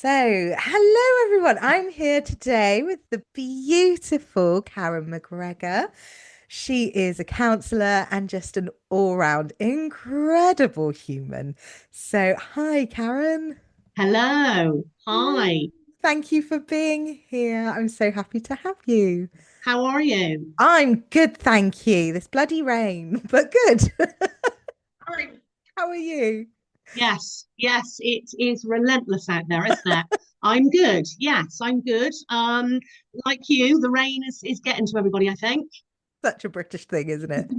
So, hello everyone. I'm here today with the beautiful Karen McGregor. She is a counsellor and just an all-round incredible human. So, hi, Karen. Hello. Hi. Thank you for being here. I'm so happy to have you. How are you? I'm good, thank you. This bloody rain, but good. Fine. How are you? Yes, it is relentless out there, isn't it? I'm good. Yes, I'm good. Like you, the rain is getting to everybody, I think. Such a British thing, isn't it?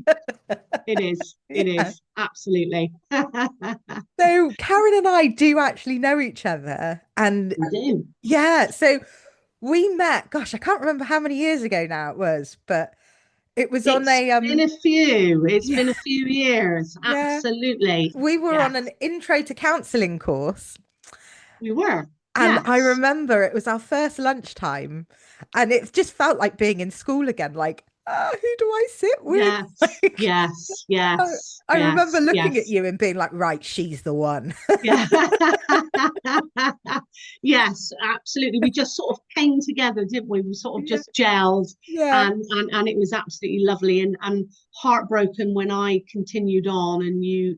It is. It Yeah. is. Absolutely. So Karen and I do actually know each other. And I do. yeah, so we met, gosh, I can't remember how many years ago now it was, but it was on It's a been a few. It's yeah, been a few years. yeah. Absolutely. We were on Yes, an intro to counselling course. we were. And I Yes. remember it was our first lunchtime, and it just felt like being in school again, like, who do I sit with? Yes. Like, Yes. I, Yes. I remember Yes. looking at Yes. you and being like, right, she's the one. Yeah. Yes, absolutely. We just sort of came together, didn't we? We sort of Yeah, just gelled yeah, and it was absolutely lovely and heartbroken when I continued on and you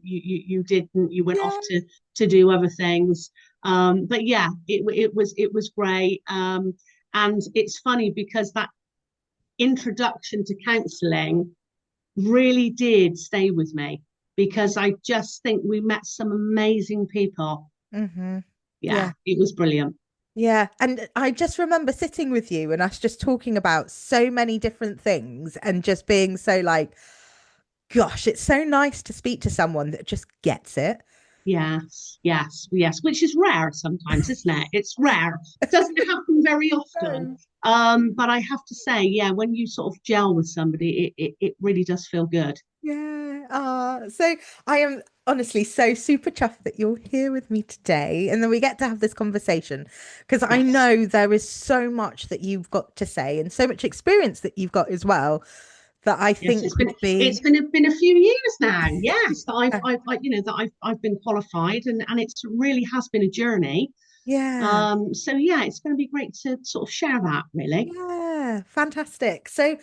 didn't, you went off yeah. to do other things. But yeah, it was great. And it's funny because that introduction to counselling really did stay with me because I just think we met some amazing people. Hmm. Yeah, Yeah. it was brilliant. Yeah, and I just remember sitting with you and us just talking about so many different things and just being so like, gosh, it's so nice to speak to someone that just gets it. Yes, yes, yes, which is rare sometimes, isn't it? It's rare. Doesn't happen very often. No. But I have to say, yeah, when you sort of gel with somebody, it really does feel good. Yeah. So I am honestly so super chuffed that you're here with me today and then we get to have this conversation because I Yes. know there is so much that you've got to say and so much experience that you've got as well that I Yes, think would it's be been a few years now. Yes, that I've been qualified and it's really has been a journey. yeah. So yeah, it's going to be great to sort of share that really. Yeah, fantastic. So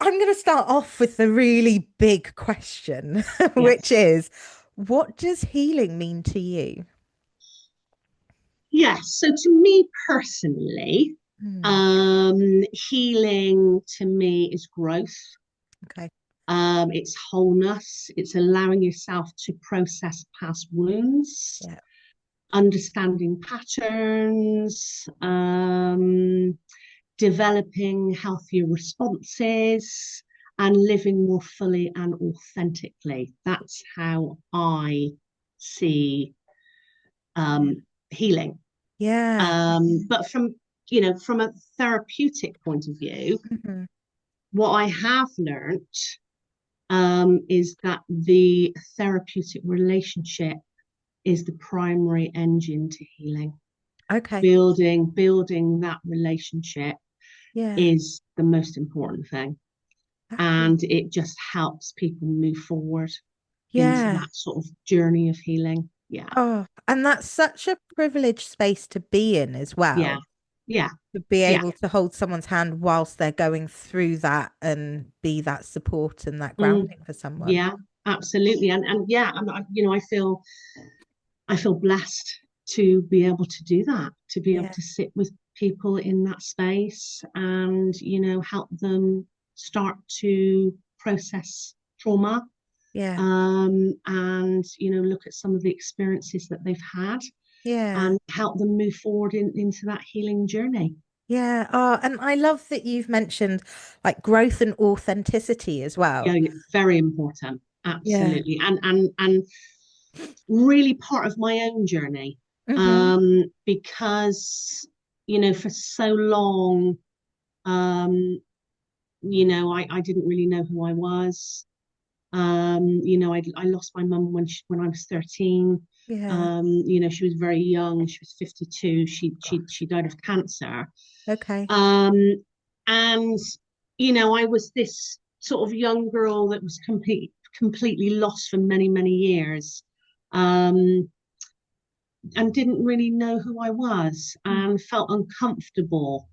I'm going to start off with the really big question, which Yes. is, what does healing mean to you? Yes. So to me personally, Hmm. healing to me is growth. Okay. It's wholeness. It's allowing yourself to process past wounds, Yeah. understanding patterns, developing healthier responses, and living more fully and authentically. That's how I see Yeah. healing. Yeah. But from a therapeutic point of view, Mhm. what I have learned is that the therapeutic relationship is the primary engine to healing. Okay. Building that relationship Yeah. is the most important thing. And Absolutely. it just helps people move forward into Yeah. that sort of journey of healing. Yeah. Oh, and that's such a privileged space to be in as Yeah. well, Yeah. to be Yeah. able to hold someone's hand whilst they're going through that and be that support and that Mm, grounding for someone. yeah, absolutely. And yeah, I feel blessed to be able to do that, to be able Yeah. to sit with people in that space and, help them start to process trauma, Yeah. and, look at some of the experiences that they've had Yeah. and help them move forward into that healing journey. Yeah. Oh, and I love that you've mentioned like growth and authenticity as Yeah, well. yeah, very important. Yeah. Absolutely. And really part of my own journey, Hmm. because for so long, um, I didn't really know who I was. I lost my mum when I was 13. Yeah. She was very young. She was 52. She Gosh. died of cancer. Okay. Um, and I was this sort of young girl that was completely lost for many, many years. Um, and didn't really know who I was Mm. and felt uncomfortable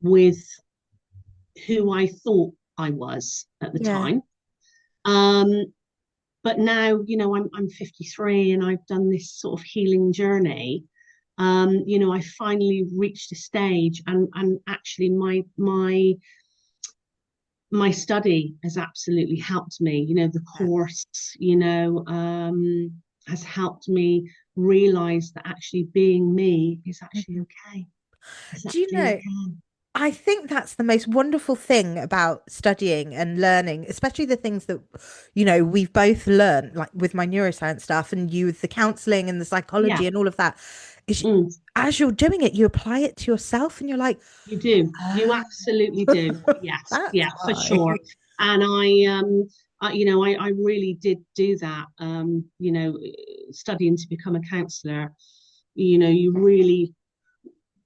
with who I thought I was at the Yeah. time. Um, but now, I'm 53 and I've done this sort of healing journey. I finally reached a stage, and actually my study has absolutely helped me. The Yeah. course, has helped me realize that actually being me is actually Mhm. okay. It's Do you actually know, okay. I think that's the most wonderful thing about studying and learning, especially the things that, we've both learned, like with my neuroscience stuff and you with the counseling and the Yeah. psychology and all of that, is Mm. as you're doing it, you apply it to yourself and you're like, You do. You ah, absolutely do. Yes. that's Yeah, for why. sure. And I really did do that. Studying to become a counsellor, you really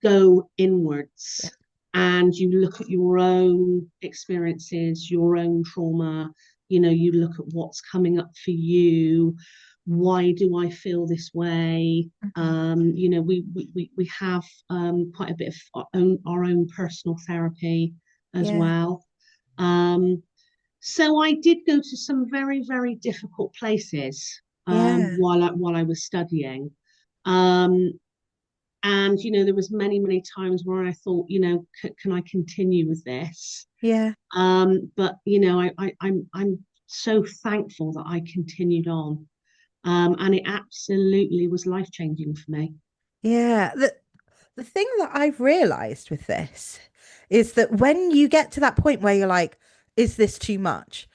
go Yeah. inwards and you look at your own experiences, your own trauma. You look at what's coming up for you. Why do I feel this way? Mhm. We have quite a bit of our own personal therapy as Yeah. well. Um, so I did go to some very, very difficult places Yeah. while I was studying. Um, and there was many, many times where I thought, can I continue with this? Yeah. But I'm so thankful that I continued on. And it absolutely was life changing for me. Yeah. The thing that I've realized with this is that when you get to that point where you're like, is this too much?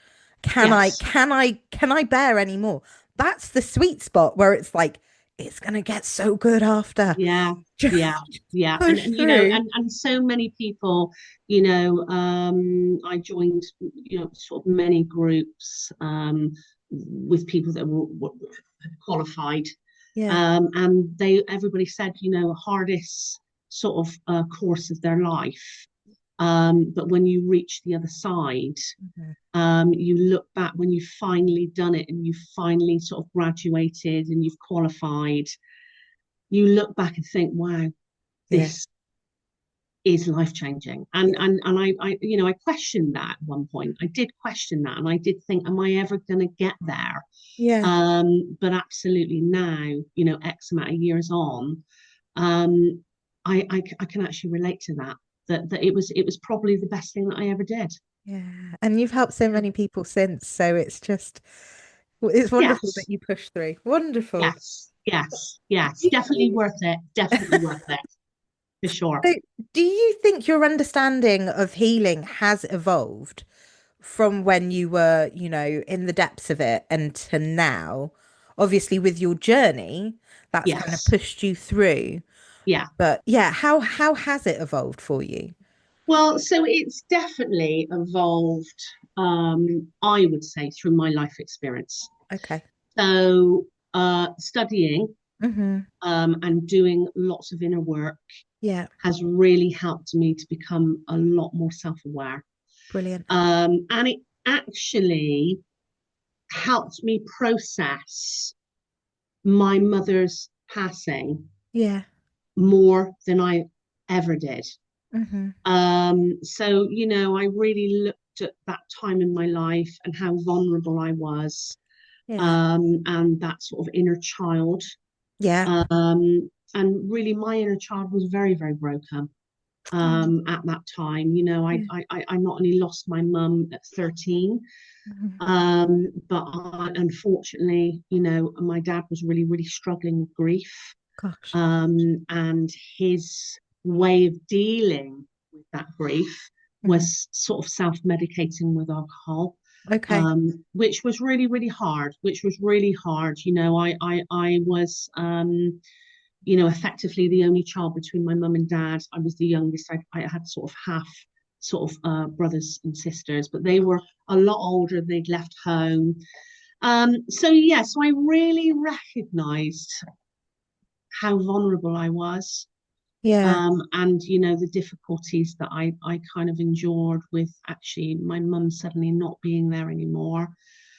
Yes. Can I bear any more? That's the sweet spot where it's like, it's gonna get so good after. Yeah, Just yeah, yeah. And, push and through. so many people, I joined, sort of many groups with people that were qualified. Yeah. And everybody said, hardest sort of course of their life. But when you reach the other side, Mhm. you look back when you've finally done it and you've finally sort of graduated and you've qualified, you look back and think, wow, Yeah. this is life changing. And Yeah. I questioned that at one point. I did question that, and I did think, am I ever going to get there? Yeah. But absolutely now, X amount of years on, um, I can actually relate to that. That it was probably the best thing that I ever did. Yeah. And you've helped so many people since, so it's wonderful that Yes, you push through. Wonderful. yes, yes, yes. Do Definitely you, worth it. Definitely worth it for sure. so do you think your understanding of healing has evolved from when you were, in the depths of it and to now? Obviously, with your journey, that's kind of Yes, pushed you through. yeah. But yeah, how has it evolved for you? Well, so it's definitely evolved, I would say, through my life experience. Okay. So, studying Hmm. and doing lots of inner work Yeah, has really helped me to become a lot more self aware. brilliant. And it actually helped me process my mother's passing Yeah. more than I ever did. Hmm. So, I really looked at that time in my life and how vulnerable I was, Yeah. and that sort of inner child. Yeah. And really, my inner child was very, very broken Oh, at that time. yeah. I not only lost my mum at 13, Mhm. but unfortunately, my dad was really, really struggling with grief. Gosh. And his way of dealing with that grief Hmm. was sort of self-medicating with alcohol, Okay. which was really, really hard. Which was really hard. I was, effectively the only child between my mum and dad. I was the youngest. I had sort of half sort of brothers and sisters, but they were a lot older. They'd left home. So yeah, so I really recognized how vulnerable I was, Yeah. and the difficulties that I kind of endured with actually my mum suddenly not being there anymore,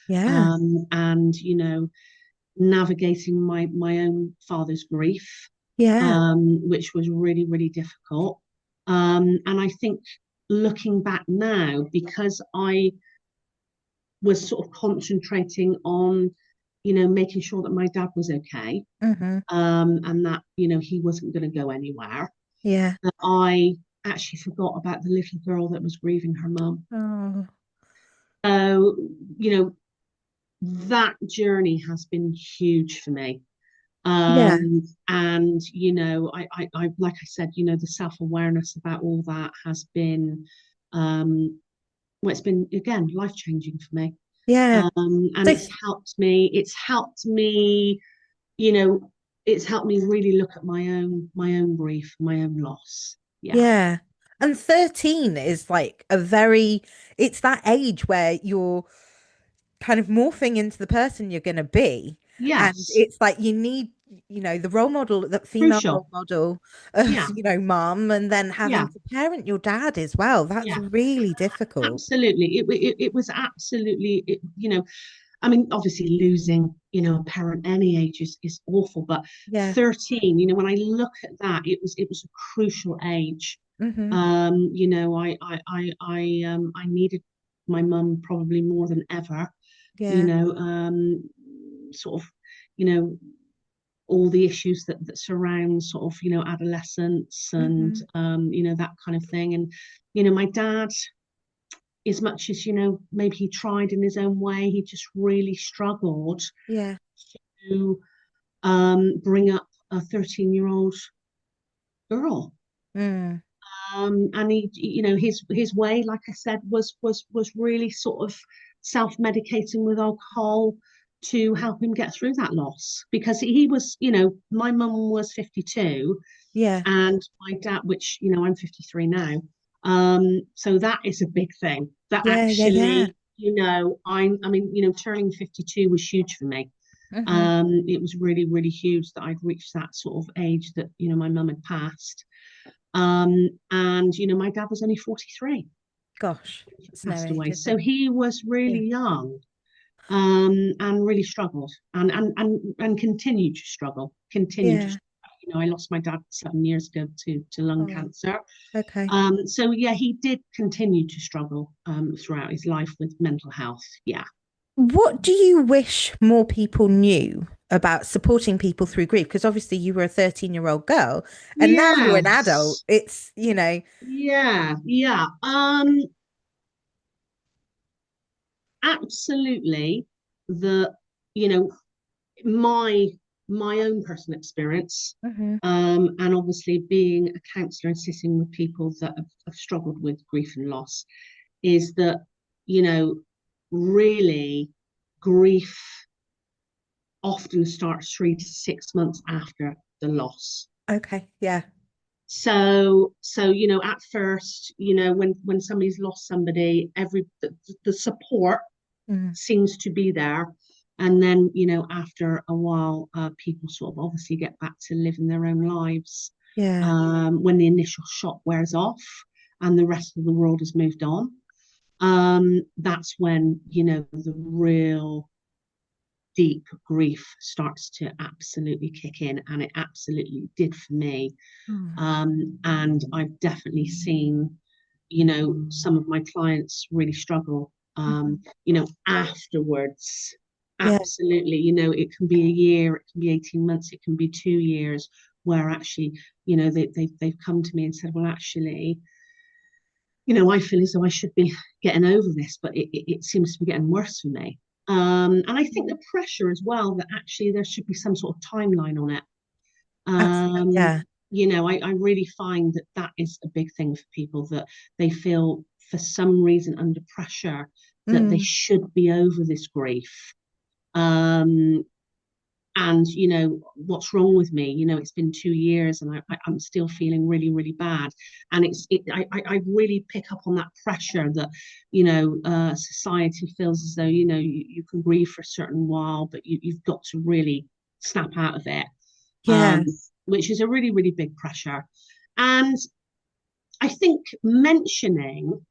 Yeah. and navigating my own father's grief, Yeah. which was really, really difficult. And I think looking back now, because I was sort of concentrating on, making sure that my dad was okay, Hmm. and that, he wasn't going to go anywhere, Yeah. that I actually forgot about the little girl that was grieving her mum. Oh, So, you know, that journey has been huge for me. yeah. And like I said, the self-awareness about all that has been, well, it's been again life-changing for me. Yeah. And So, you know, it's helped me really look at my own grief, my own loss. Yeah. yeah. And 13 is like it's that age where you're kind of morphing into the person you're going to be. And Yes. it's like you need, the role model, that female role Crucial. model of, Yeah. mum, and then having Yeah. to parent your dad as well. That's Yeah. really difficult. Absolutely. It was absolutely, I mean, obviously losing, a parent any age is awful, but Yeah. 13, when I look at that, it was a crucial age. Hmm. I needed my mum probably more than ever, you Yeah. know, sort of, you know, all the issues that surround sort of, adolescence and Hmm. that kind of thing. And, my dad, as much as maybe he tried in his own way, he just really struggled Yeah. to bring up a 13-year-old girl. Mm. And he, his way, like I said, was really sort of self-medicating with alcohol to help him get through that loss, because he was, my mum was 52 Yeah. and my dad, which, I'm 53 now. So that is a big thing. That Yeah. Yeah. Yeah. actually, I mean, turning 52 was huge for me. Hmm. It was really, really huge that I'd reached that sort of age that, my mum had passed. And my dad was only 43 Gosh, when he that's no passed age, away. is So it? he was Yeah. really young, and really struggled and continued to struggle, Yeah. I lost my dad 7 years ago to lung Oh, cancer. okay. So yeah, he did continue to struggle throughout his life with mental health. Yeah. What do you wish more people knew about supporting people through grief? Because obviously you were a 13-year-old girl and now you're an adult. Yes. It's. Yeah. Yeah. Absolutely. The you know my my own personal experience, Hmm. and obviously being a counsellor and sitting with people that have struggled with grief and loss, is that you know really grief often starts 3 to 6 months after the loss. Okay. Yeah. So at first, when somebody's lost somebody, the support Mm. seems to be there. And then, after a while, people sort of obviously get back to living their own lives, Yeah. when the initial shock wears off and the rest of the world has moved on. That's when, the real deep grief starts to absolutely kick in. And it absolutely did for me. Mm. And I've definitely seen, some of my clients really struggle, Mhm. afterwards. Yeah. Absolutely. It can be a year, it can be 18 months, it can be 2 years, where actually, they've come to me and said, well, actually, I feel as though I should be getting over this, but it seems to be getting worse for me. And I think the pressure as well, that actually there should be some sort of timeline on it. Absolutely. um, Yeah. I really find that that is a big thing for people, that they feel for some reason under pressure that they Mm. should be over this grief. Um, and what's wrong with me? It's been 2 years and I'm still feeling really, really bad. And I really pick up on that pressure that society feels as though you can grieve for a certain while, but you've got to really snap out of it, Yeah. um, which is a really, really big pressure. And I think mentioning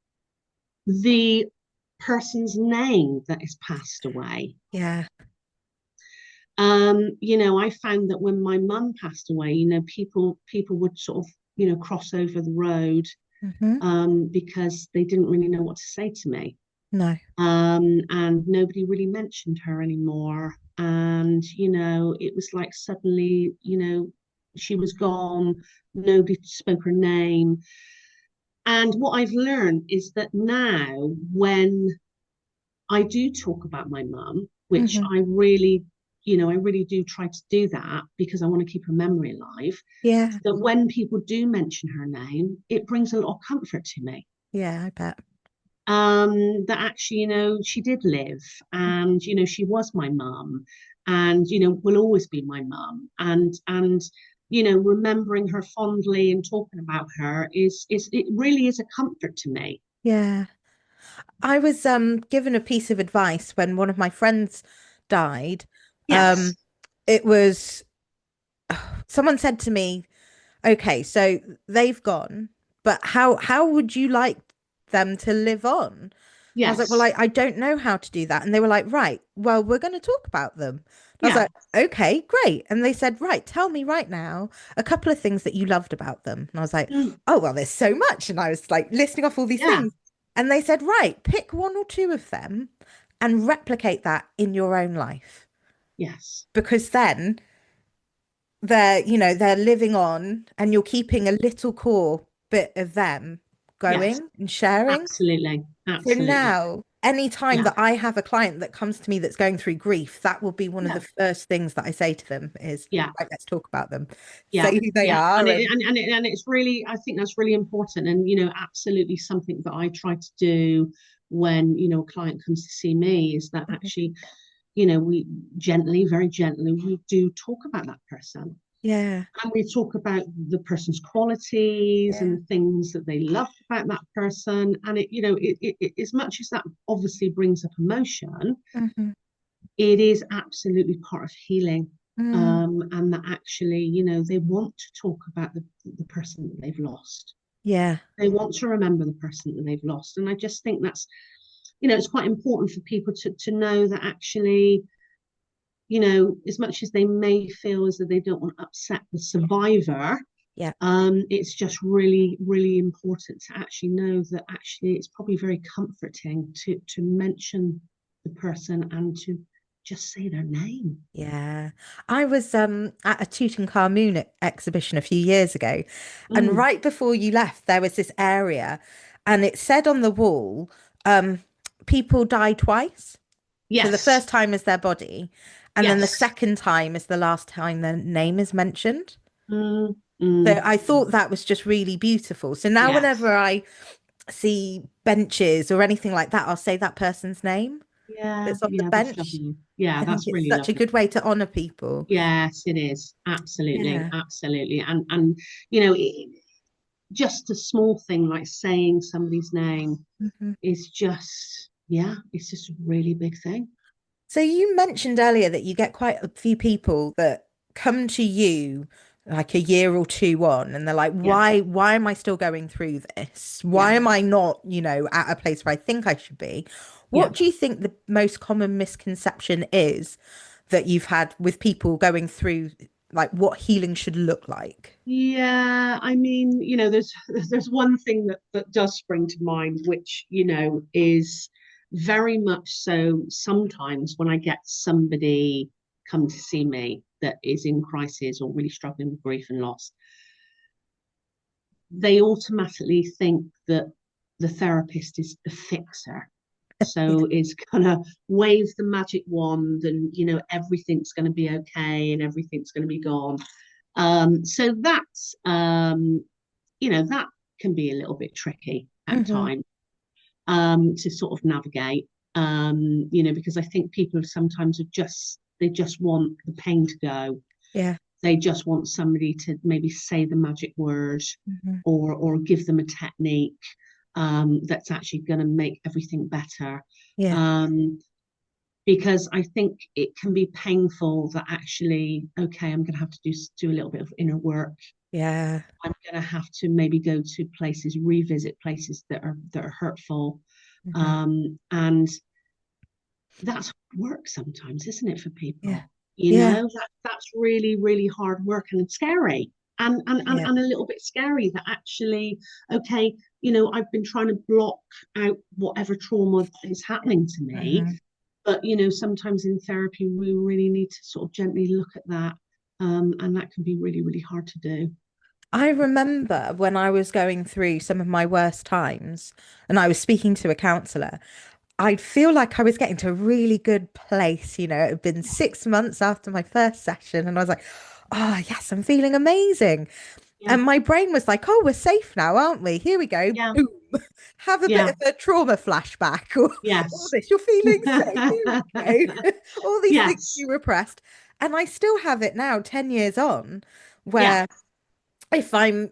the person's name that is passed away, Yeah. I found that when my mum passed away, people would sort of, cross over the road, Hmm. because they didn't really know what to say to me. No. And nobody really mentioned her anymore. And, it was like suddenly, she was gone, nobody spoke her name. And what I've learned is that now, when I do talk about my mum, which Hmm. I really do try to do that because I want to keep her memory alive, Yeah. that when people do mention her name, it brings a lot of comfort to me. Yeah, I bet. That actually, she did live, and, she was my mum, and, will always be my mum. And remembering her fondly and talking about her is it really is a comfort to me. Yeah. I was given a piece of advice when one of my friends died. Um, Yes, it was someone said to me, "Okay, so they've gone, but how would you like them to live on?" And I was like, "Well, yes, I don't know how to do that." And they were like, "Right, well, we're going to talk about them." And I was yeah. like, "Okay, great." And they said, "Right, tell me right now a couple of things that you loved about them." And I was like, Mm, "Oh, well, there's so much." And I was like listing off all these yeah, things. And they said, "Right, pick one or two of them and replicate that in your own life." yes, Because then they're living on and you're keeping a little core bit of them yes, going and sharing. absolutely, So absolutely. now, any time Yeah, that I have a client that comes to me that's going through grief, that will be one of yeah, the first things that I say to them is, yeah. right, let's talk about them, Yeah, say who they yeah, and are, it, and and it's really, I think that's really important, and absolutely something that I try to do when a client comes to see me is that Mhm. actually, we gently, very gently, we do talk about that person, Yeah, and we talk about the person's qualities yeah, and things that they love about that person, and as much as that obviously brings up emotion, hmm, it is absolutely part of healing. mm, And that actually, they want to talk about the person that they've lost. yeah, They want to remember the person that they've lost. And I just think that's, it's quite important for people to know that actually, as much as they may feel as though they don't want to upset the survivor, yeah, it's just really, really important to actually know that actually it's probably very comforting to mention the person and to just say their name. yeah. I was at a Tutankhamun exhibition a few years ago, and Mm, right before you left, there was this area, and it said on the wall, um, people die twice. So the yes, first time is their body, and then the yes. second time is the last time their name is mentioned. Mm, So mm, I thought that was just really beautiful. So now yes. whenever I see benches or anything like that, I'll say that person's name Yeah, that's on the yeah, that's bench. lovely. Yeah, I think that's it's really such a lovely. good way to honor people. Yes, it is. Absolutely, Yeah. absolutely. And just a small thing like saying somebody's name Mhm. is just, yeah, it's just a really big thing. So you mentioned earlier that you get quite a few people that come to you like a year or two on and they're like, Yeah, why am I still going through this? yeah, Why am I not, at a place where I think I should be? yeah. What do you think the most common misconception is that you've had with people going through like what healing should look like? Yeah, I mean, there's one thing that does spring to mind, which, is very much so sometimes when I get somebody come to see me that is in crisis or really struggling with grief and loss, they automatically think that the therapist is the fixer. Yeah. So is gonna wave the magic wand and everything's gonna be okay and everything's gonna be gone. So that can be a little bit tricky at Hmm. times, to sort of navigate. Because I think people sometimes they just want the pain to go. Yeah. They just want somebody to maybe say the magic word Hmm. or give them a technique, that's actually going to make everything better. Yeah. Um, because I think it can be painful that actually, okay, I'm going to have to do a little bit of inner work. Yeah. I'm going to have to maybe go to places, revisit places that are hurtful, Hmm. and that's work sometimes, isn't it, for Yeah. people? Yeah. That's really, really hard work and scary. Yeah. And a little bit scary that actually, okay, I've been trying to block out whatever trauma is happening to me. Mhm. But, sometimes in therapy, we really need to sort of gently look at that. And that can be really, really hard to do. I remember when I was going through some of my worst times and I was speaking to a counselor, I'd feel like I was getting to a really good place. It had been 6 months after my first session, and I was like, oh, yes, I'm feeling amazing. Yeah, And my brain was like, oh, we're safe now, aren't we? Here we go. yeah, Boom. Have a bit yeah, of a trauma flashback or all yes. this. You're feeling safe. Here we go. All these things Yes, you repressed. And I still have it now, 10 years on, yeah. where if I'm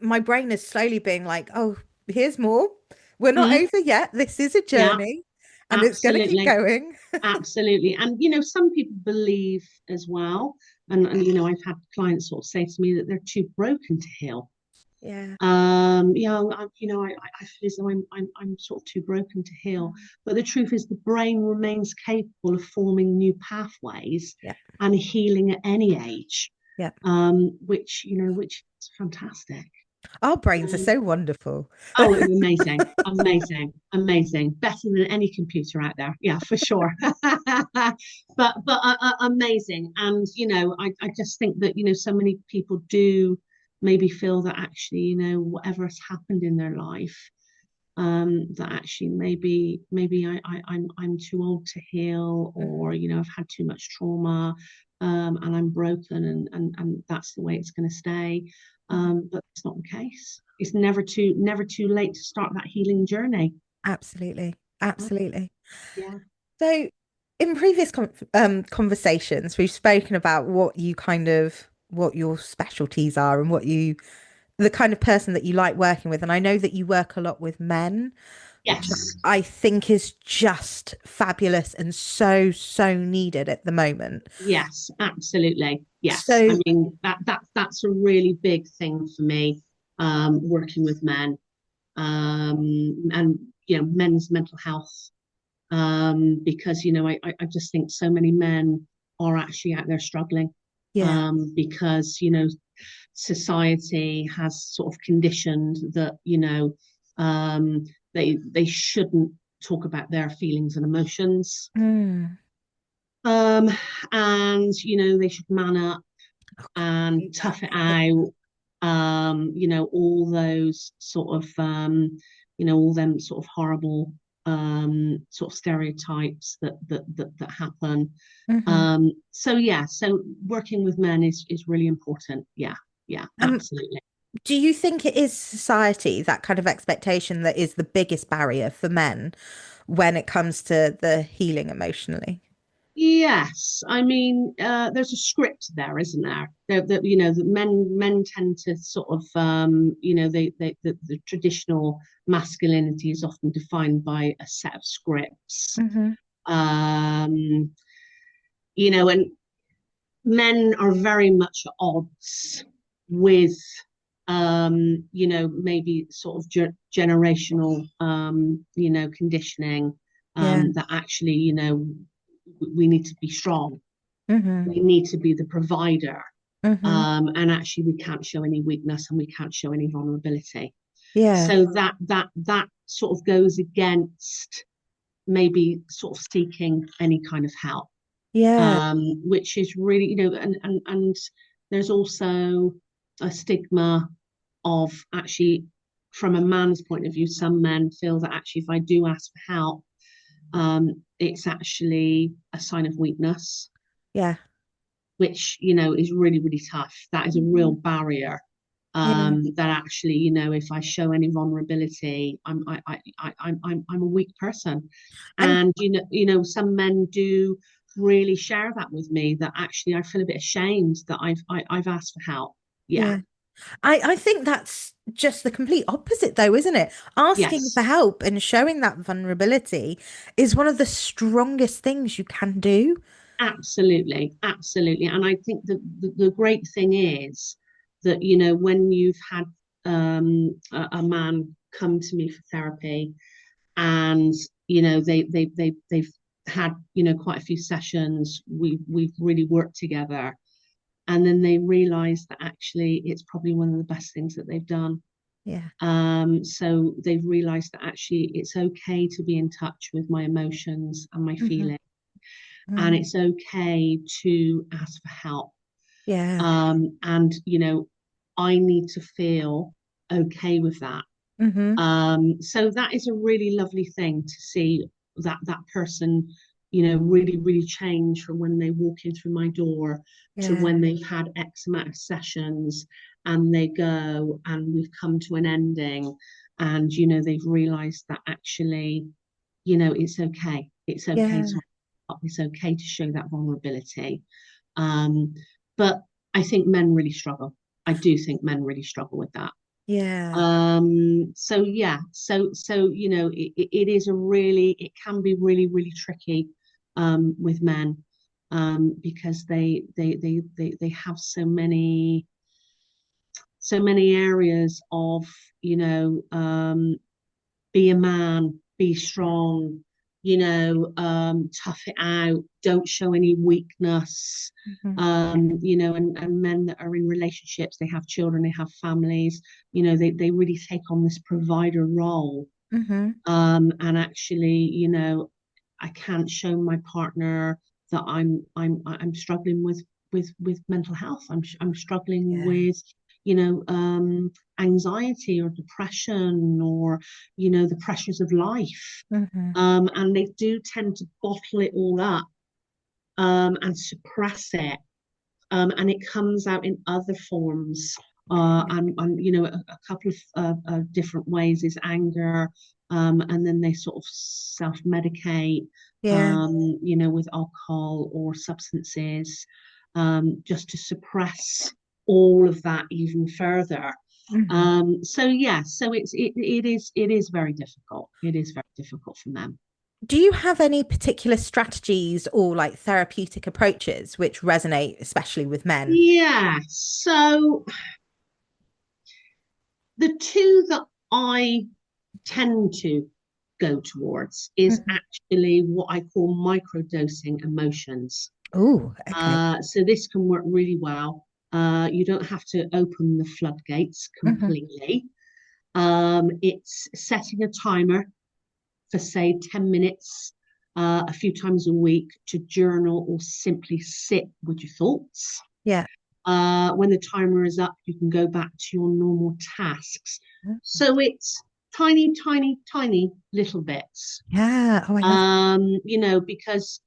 my brain is slowly being like, oh, here's more. We're not Mm, over yet. This is a yeah, journey and it's going to keep absolutely. going. Absolutely. And, some people believe as well, and I've had clients sort of say to me that they're too broken to heal. Yeah. I feel as though I'm sort of too broken to heal. But the truth is, the brain remains capable of forming new pathways Yeah. and healing at any age, Yeah. which is fantastic. Our brains are Um, so wonderful. Oh, it was amazing, amazing, amazing. Better than any computer out there, yeah, for sure. But amazing, and I just think that so many people do maybe feel that actually whatever has happened in their life, that actually maybe I'm too old to heal, or Mhm. I've had too much trauma, and I'm broken, and that's the way it's going to stay. Mhm. But it's not the case. It's never too late to start that healing journey. Absolutely. Absolutely. Yeah. So, in previous conversations, we've spoken about what your specialties are and the kind of person that you like working with. And I know that you work a lot with men, which Yes. I think is just fabulous and so, so needed at the moment. Yes. Absolutely. Yes. I So, mean that's a really big thing for me. Working with men, and men's mental health, because I just think so many men are actually out there struggling, yeah, because society has sort of conditioned that they shouldn't talk about their feelings and emotions, mm, um, and they should man up and that. tough it out. All those sort of all them sort of horrible sort of stereotypes that happen. Hmm. So yeah, so working with men is really important. Yeah, yeah, Um, absolutely. do you think it is society, that kind of expectation, that is the biggest barrier for men when it comes to the healing emotionally? Yes, I mean, there's a script there, isn't there? That the men tend to sort of, the traditional masculinity is often defined by a set of scripts. Hmm. Um, and men are very much at odds with, maybe sort of generational, conditioning, Yeah. that actually, we need to be strong. Hmm. We need to be the provider. Hmm. And actually, we can't show any weakness and we can't show any vulnerability. Yeah. So that sort of goes against maybe sort of seeking any kind of help, Yeah. which is really, and there's also a stigma of actually, from a man's point of view, some men feel that actually, if I do ask for help, it's actually a sign of weakness, Yeah. which is really, really tough. That is a real barrier. Yeah. That actually, if I show any vulnerability, I'm a weak person. And And some men do really share that with me, that actually I feel a bit ashamed that I've asked for help. Yeah. yeah. I think that's just the complete opposite, though, isn't it? Asking for Yes. help and showing that vulnerability is one of the strongest things you can do. Absolutely, absolutely. And I think that the great thing is that, when you've had, a man come to me for therapy, and they've had, you know, quite a few sessions. We've really worked together, and then they realised that actually it's probably one of the best things that they've done. Yeah. So they've realised that actually it's okay to be in touch with my emotions and my Hmm. feelings, and Mm. it's okay to ask for help. Yeah. And you know, I need to feel okay with that. Hmm. So that is a really lovely thing to see, that person, you know, really change from when they walk in through my door to when Yeah. they've had X amount of sessions and they go and we've come to an ending, and you know they've realised that actually, you know, it's okay. It's okay Yeah. to, it's okay to show that vulnerability. Um, but I think men really struggle. I do think men really struggle with that. Yeah. So yeah, so you know, it is a really, it can be really tricky with men, because they have so many areas of, you know, be a man, be strong, you know, tough it out, don't show any weakness. Hmm. You know, and men that are in relationships, they have children, they have families, you know, they really take on this provider role. Hmm. And actually, you know, I can't show my partner that I'm struggling with mental health. I'm struggling Yeah. with, you know, anxiety or depression, or you know, the pressures of life. Hmm. And they do tend to bottle it all up, and suppress it, and it comes out in other forms. And you know, a couple of different ways is anger, and then they sort of self-medicate, Yeah. you know, with alcohol or substances, just to suppress all of that even further. Hmm. So yeah, so it is very difficult. It is very difficult for them. Do you have any particular strategies or like therapeutic approaches which resonate especially with men? Yeah. So the two that I tend to go towards is Hmm. actually what I call microdosing emotions. Oh, okay. So this can work really well. You don't have to open the floodgates Hmm. completely. It's setting a timer for, say, 10 minutes a few times a week to journal or simply sit with your thoughts. Yeah. When the timer is up, you can go back to your normal tasks. So it's tiny little bits. Yeah. Oh, I love You know, because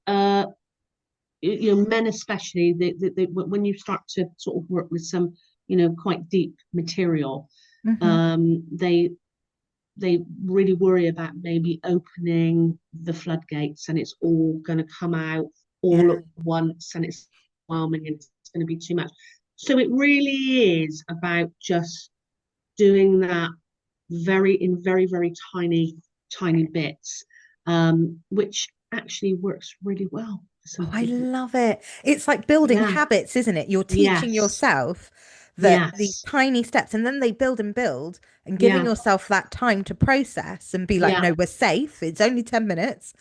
you know, men especially, when you start to sort of work with some, you know, quite deep material, that. Hmm. they really worry about maybe opening the floodgates and it's all going to come out all Yeah. at once and it's overwhelming and it's going to be too much. So it really is about just doing that very tiny bits, which actually works really well for Oh, some I people. love it. It's like building Yeah. habits, isn't it? You're teaching Yes. yourself that these Yes. tiny steps, and then they build and build, and giving Yeah. yourself that time to process and be like, Yeah. no, we're safe. It's only 10 minutes.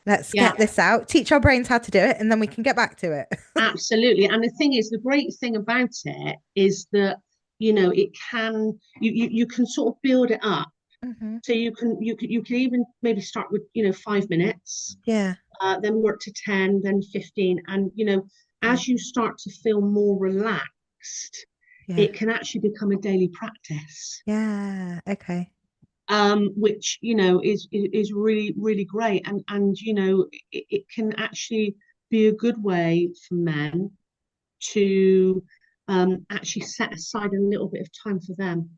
Let's Yeah. get this out, teach our brains how to do it, and then we can get back to it. Absolutely. And the thing is, the great thing about it is that, you know, it can, you can sort of build it up. Hmm. So you can even maybe start with, you know, 5 minutes, Yeah. then work to 10, then 15. And, you know, Yeah. as you start to feel more relaxed, Yeah. it can actually become a daily practice, Yeah. Okay. which, you know, is really great. And you know, it can actually be a good way for men to actually set aside a little bit of time for them,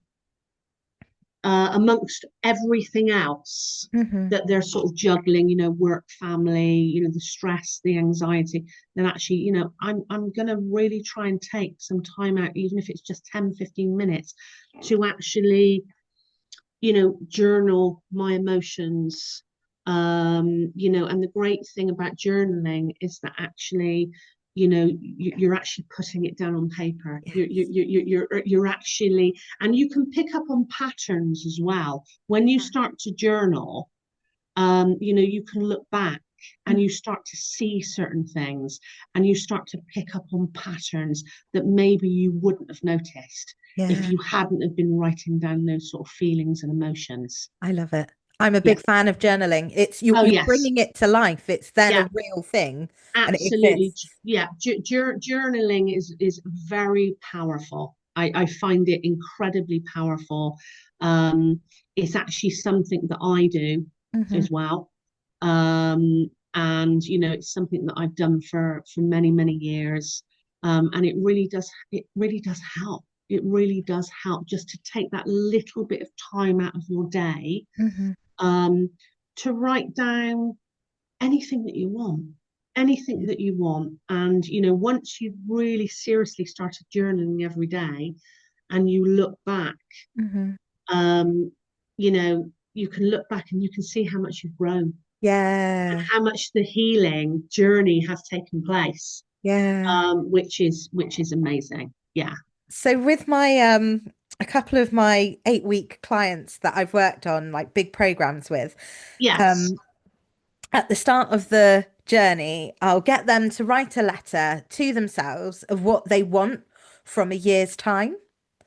amongst everything else Hmm. that they're sort of juggling, you know, work, family, you know, the stress, the anxiety. Then actually, you know, I'm going to really try and take some time out, even if it's just 10-15 minutes, to actually, you know, journal my emotions. You know, and the great thing about journaling is that actually, you know, you're actually putting it down on paper. Yeah. You're actually, and you can pick up on patterns as well when you start to journal. You know, you can look back and you start to see certain things, and you start to pick up on patterns that maybe you wouldn't have noticed if Yeah, you hadn't have been writing down those sort of feelings and emotions. I love it. I'm a Yeah. big fan of journaling. It's Oh, you're yes. bringing it to life. It's then a Yeah, real thing and it absolutely. exists. Yeah. Journaling is very powerful. I find it incredibly powerful. Um, it's actually something that I do Hmm. as well. And it's something that I've done for many, many years. And it really does help. It really does help just to take that little bit of time out of your day, Hmm. um, to write down anything that you want, anything Yeah. that you want. And, once you've really seriously started journaling every day and you look back, Hmm. um, you can look back and you can see how much you've grown and Yeah. how much the healing journey has taken place, Yeah. which is amazing. Yeah. So with my a couple of my 8-week clients that I've worked on like big programs with, Yes. um, at the start of the journey, I'll get them to write a letter to themselves of what they want from a year's time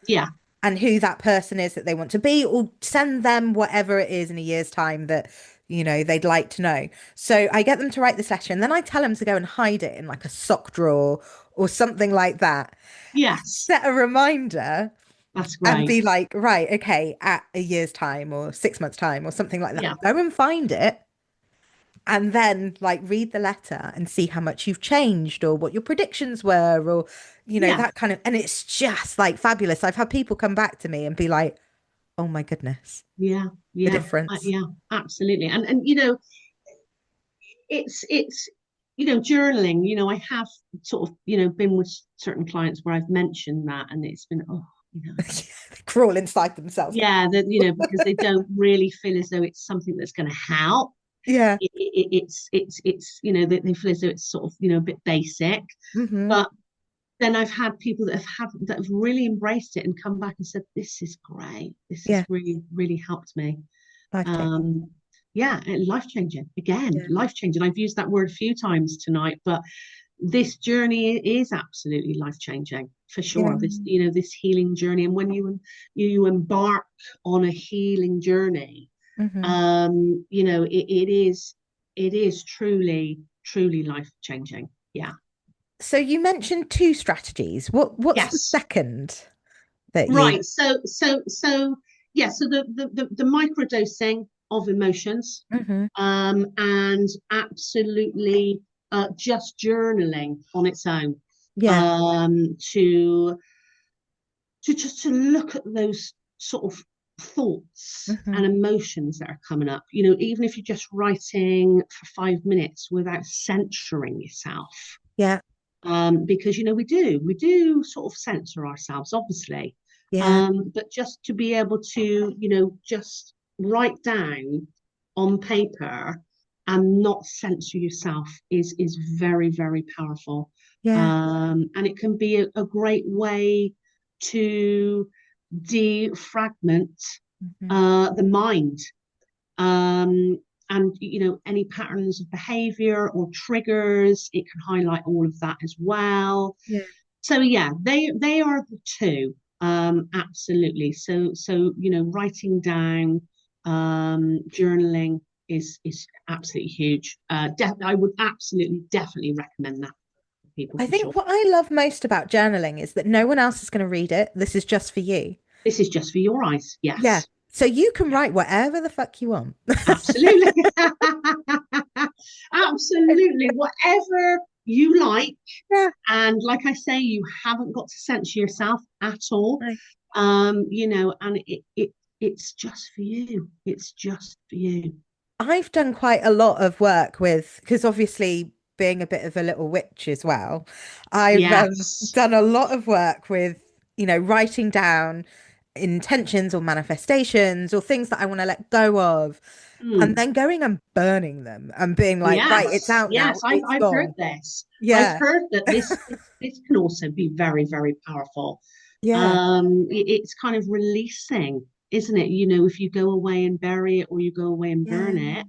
Yeah. and who that person is that they want to be, or send them whatever it is in a year's time that, they'd like to know. So I get them to write this letter and then I tell them to go and hide it in like a sock drawer or something like that. Yes. Set a reminder That's and great. be like, right, okay, at a year's time or 6 months' time or something like Yeah. that, go and find it and then like read the letter and see how much you've changed or what your predictions were or Yeah. that kind of, and it's just like fabulous. I've had people come back to me and be like, oh my goodness, Yeah. the Yeah. difference. Yeah. Absolutely. And it's journaling. I have sort of been with certain clients where I've mentioned that, and it's been, oh, Crawl inside themselves like, yeah, that because they don't really feel as though it's something that's going to help. yeah. It's they feel as though it's sort of a bit basic. Hmm. But then I've had people that have really embraced it and come back and said, this is great, this has Yeah, really really helped me. life changing. um yeah, and life changing, again, Yeah, life changing. I've used that word a few times tonight, but this journey is absolutely life changing for yeah. sure. This healing journey, and when you embark on a healing journey, Hmm. it is truly truly life changing. Yeah. So you mentioned two strategies. What's the Yes. second that you? Right. So yeah. So the microdosing of emotions, Hmm. and absolutely, just journaling on its own, Yeah. to look at those sort of thoughts Hmm. and emotions that are coming up. Even if you're just writing for 5 minutes without censoring yourself, Yeah. because we do sort of censor ourselves, obviously, Yeah. but just to be able to just write down on paper and not censor yourself is very very powerful. Yeah. And it can be a great way to defragment Hmm. the mind, um, and any patterns of behavior or triggers. It can highlight all of that as well. Yeah. So yeah, they are the two. Absolutely. So writing down, journaling is absolutely huge. I would absolutely definitely recommend that for people, I for sure. think what I love most about journaling is that no one else is going to read it. This is just for you. This is just for your eyes. Yeah. Yes. So you can Yeah. write whatever the fuck you want. Absolutely. Absolutely. Whatever you like. Yeah. And like I say, you haven't got to censor yourself at all. Right. And it's just for you. It's just for you. I've done quite a lot of work with, because obviously being a bit of a little witch as well, I've Yes. done a lot of work with, writing down intentions or manifestations or things that I want to let go of, and Mm. then going and burning them and being like, right, it's Yes. out Yes. now, it's I've heard gone. this. I've Yeah. heard that this can also be very, very powerful. Yeah. It's kind of releasing, isn't it? If you go away and bury it or you go away and burn Yeah. it,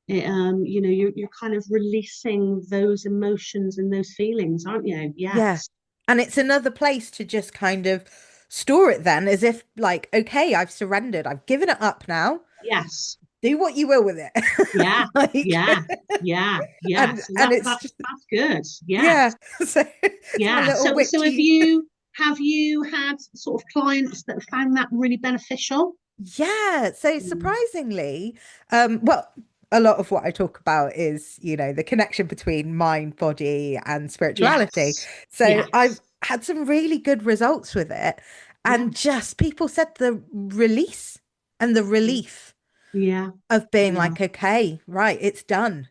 You're kind of releasing those emotions and those feelings, aren't you? Yeah. Yes, And it's another place to just kind of store it then, as if like, okay, I've surrendered. I've given it up now. yes, Do what you will with it. yeah, Like, yeah, yeah, yeah. and So and it's that's just that's good. yeah. Yes, So it's my yeah. little So witchy. have you had sort of clients that found that really beneficial? Yeah. So Mm. surprisingly, well, a lot of what I talk about is, the connection between mind, body, and spirituality. Yes, So I've yes, had some really good results with it. yeah, And just people said the release and the mm, relief yeah, of being yeah, like, okay, right, it's done.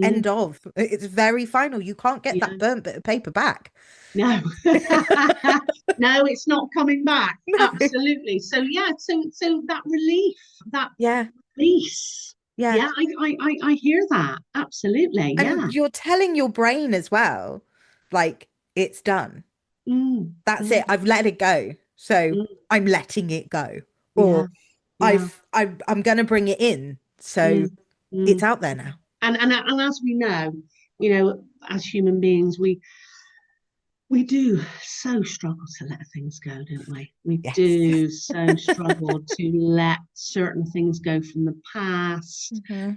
End mm, of. It's very final. You can't get that yeah. burnt bit of paper back. No, no, it's not coming back. No. Absolutely. So yeah, so that relief, that Yeah. release. Yeah. Yeah, I hear that. Absolutely. Yeah. And you're telling your brain as well, like, it's done. Mm, That's it. mm, I've let it go. So mm. I'm letting it go. Yeah, Or yeah. I'm gonna bring it in. So Mm, it's mm. out there now. And as we know, as human beings, we do so struggle to let things go, don't we? We Yes. do so struggle to let certain things go from the past, Hmm.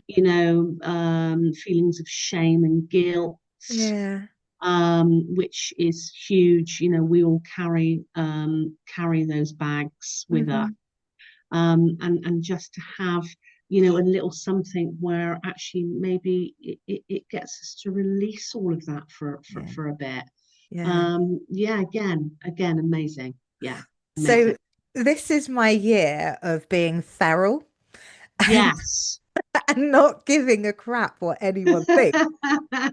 feelings of shame and guilt, Yeah. which is huge. We all carry those bags with us. Hmm. And just to have, a little something where actually maybe it gets us to release all of that Yeah. for a bit. Yeah. Yeah, again, amazing. Yeah, So amazing. this is my year of being feral and Yes. and not giving a crap what anyone thinks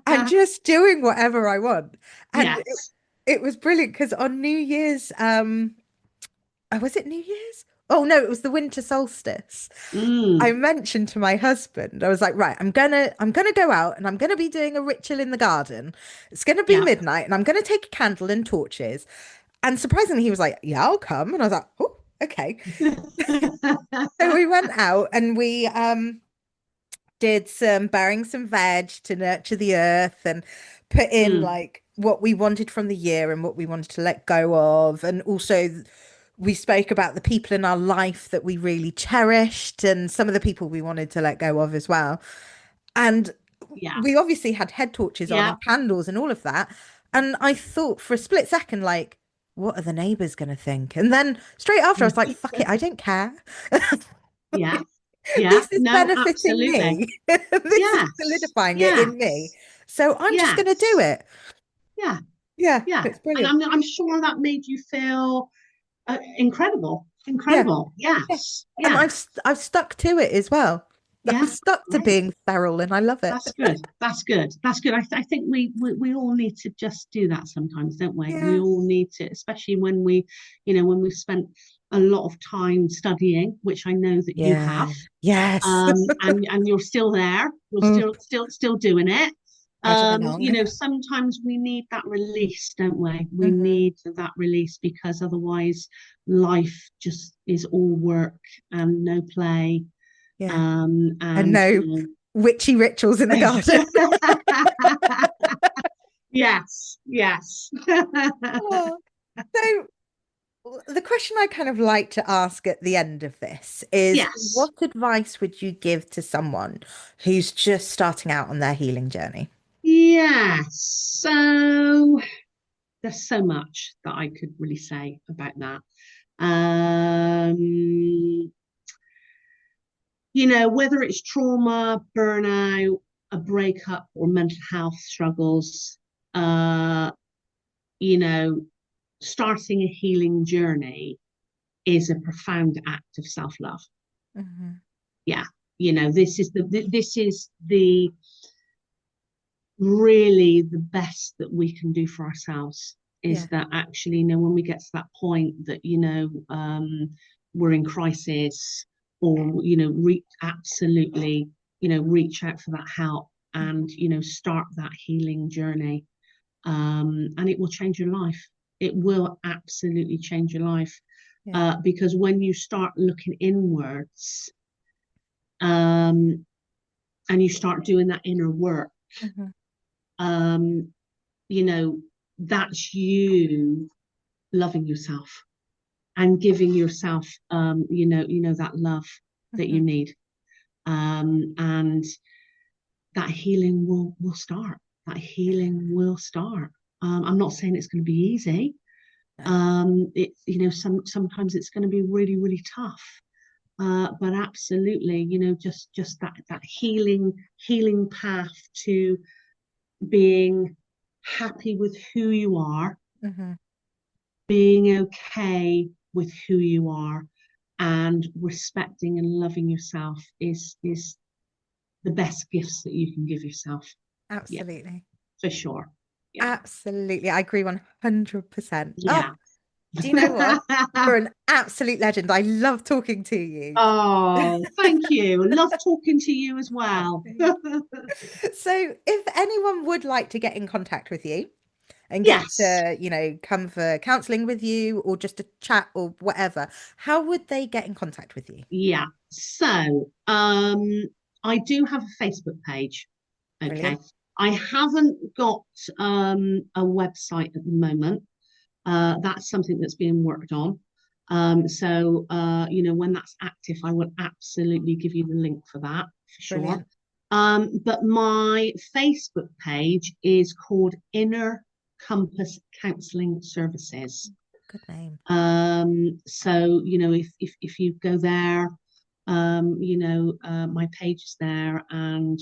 and just doing whatever I want. And Yes. it was brilliant because on New Year's, oh, was it New Year's? Oh no, it was the winter solstice. I Mm, mentioned to my husband, I was like, right, I'm gonna go out and I'm gonna be doing a ritual in the garden. It's gonna be yeah. midnight and I'm gonna take a candle and torches. And surprisingly, he was like, yeah, I'll come. And I was like, oh, okay. So we went out and we did some burying some veg to nurture the earth and put in Mm, like what we wanted from the year and what we wanted to let go of. And also we spoke about the people in our life that we really cherished and some of the people we wanted to let go of as well. And yeah. we obviously had head torches on Yeah. and candles and all of that. And I thought for a split second, like, what are the neighbors going to think? And then straight after, I was like, fuck it, I don't care. Yeah. Yeah. This is No, benefiting absolutely. me. This is Yes. solidifying it in me. Yes. So I'm just going to do Yes. it. Yeah. Yeah, Yeah. it's And brilliant. I'm sure that made you feel incredible. Yeah, Incredible. yeah. Yes. And Yeah. I've stuck to it as well. I've Yeah. stuck to Great. being feral and I love it. That's good. That's good. That's good. I think we all need to just do that sometimes, don't we? We Yeah. all need to, especially when we've spent a lot of time studying, which I know that you Yeah. have, Yes. and you're still there. You're Mm, still doing it. trudging along. Sometimes we need that release, don't we? We Hmm. need that release because otherwise life just is all work and no play. Yeah. And And no witchy rituals in the garden. yes, yes. Oh. So the question I kind of like to ask at the end of this is Yes, what advice would you give to someone who's just starting out on their healing journey? yes. So there's so much that I could really say about that. Um, whether it's trauma, burnout, a breakup, or mental health struggles, uh, you know, starting a healing journey is a profound act of self-love. Hmm. Yeah, this is the really the best that we can do for ourselves is Yeah. that actually, when we get to that point that we're in crisis, or absolutely, reach out for that help and Hmm. start that healing journey, and it will change your life. It will absolutely change your life, Yeah. because when you start looking inwards, um, and you start doing that inner work, Hmm. um, you know, that's you loving yourself and giving yourself, that love that you Hmm. need. And that healing will start. That healing will start. I'm not saying it's going to be easy. No. Sometimes it's going to be really, really tough. But absolutely, just that healing path to being happy with who you are, Hmm. being okay with who you are, and respecting and loving yourself is the best gifts that you can give yourself. Yeah, Absolutely. for sure. Yeah. Absolutely. I agree 100%. Oh, Yeah. do you know what? You're an absolute legend. I love talking to you. Oh, thank you. Love talking to you as well. So, if anyone would like to get in contact with you and get Yes. to, come for counseling with you or just a chat or whatever, how would they get in contact with you? Yeah. So, I do have a Facebook page. Okay. Brilliant. I haven't got a website at the moment. That's something that's being worked on. When that's active, I will absolutely give you the link for that for sure. Brilliant. But my Facebook page is called Inner Compass Counselling Services. Good name. If you go there, my page is there, and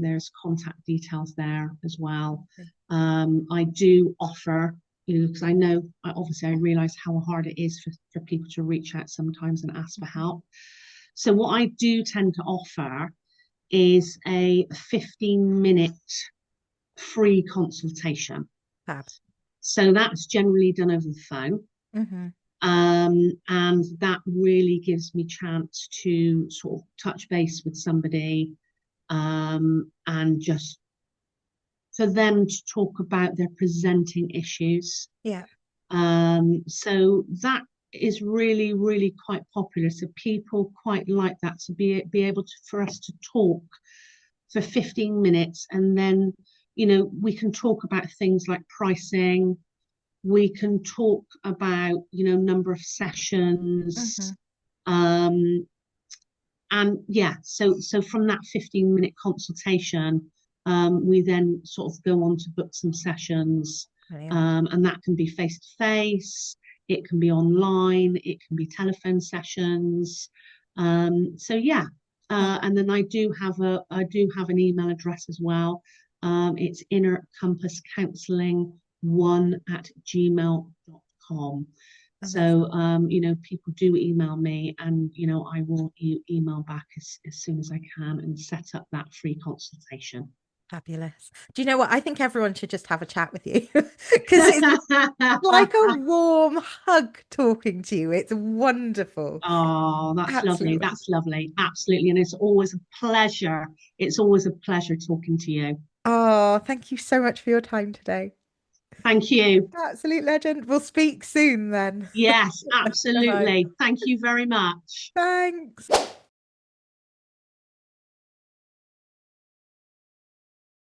there's contact details there as well. I do offer, because I realize how hard it is for people to reach out sometimes and ask for Mhm. help. So what I do tend to offer is a 15-minute free consultation. Fab. So that's generally done over the phone. Hmm. And that really gives me chance to sort of touch base with somebody, and just for them to talk about their presenting issues. Yeah. So that is really, really quite popular. So people quite like that, to be able to, for us to talk for 15 minutes, and then we can talk about things like pricing. We can talk about number of sessions, Hmm. um, and yeah, so from that 15-minute consultation, we then sort of go on to book some sessions, Brilliant. and that can be face to face, it can be online, it can be telephone sessions. So yeah, Oh, and then I do have an email address as well. It's inner compass counseling one at gmail.com. amazing. So, people do email me, and, I will email back as soon as I can and set up that free consultation. Fabulous. Do you know what? I think everyone should just have a chat with you because it's like a warm hug talking to you. It's wonderful. Oh, that's lovely. Absolutely. That's lovely. Absolutely. And it's always a pleasure. It's always a pleasure talking to you. Oh, thank you so much for your time today. Thank you. Absolute legend. We'll speak soon then. Yes, All right. absolutely. Thank you very much. Thanks.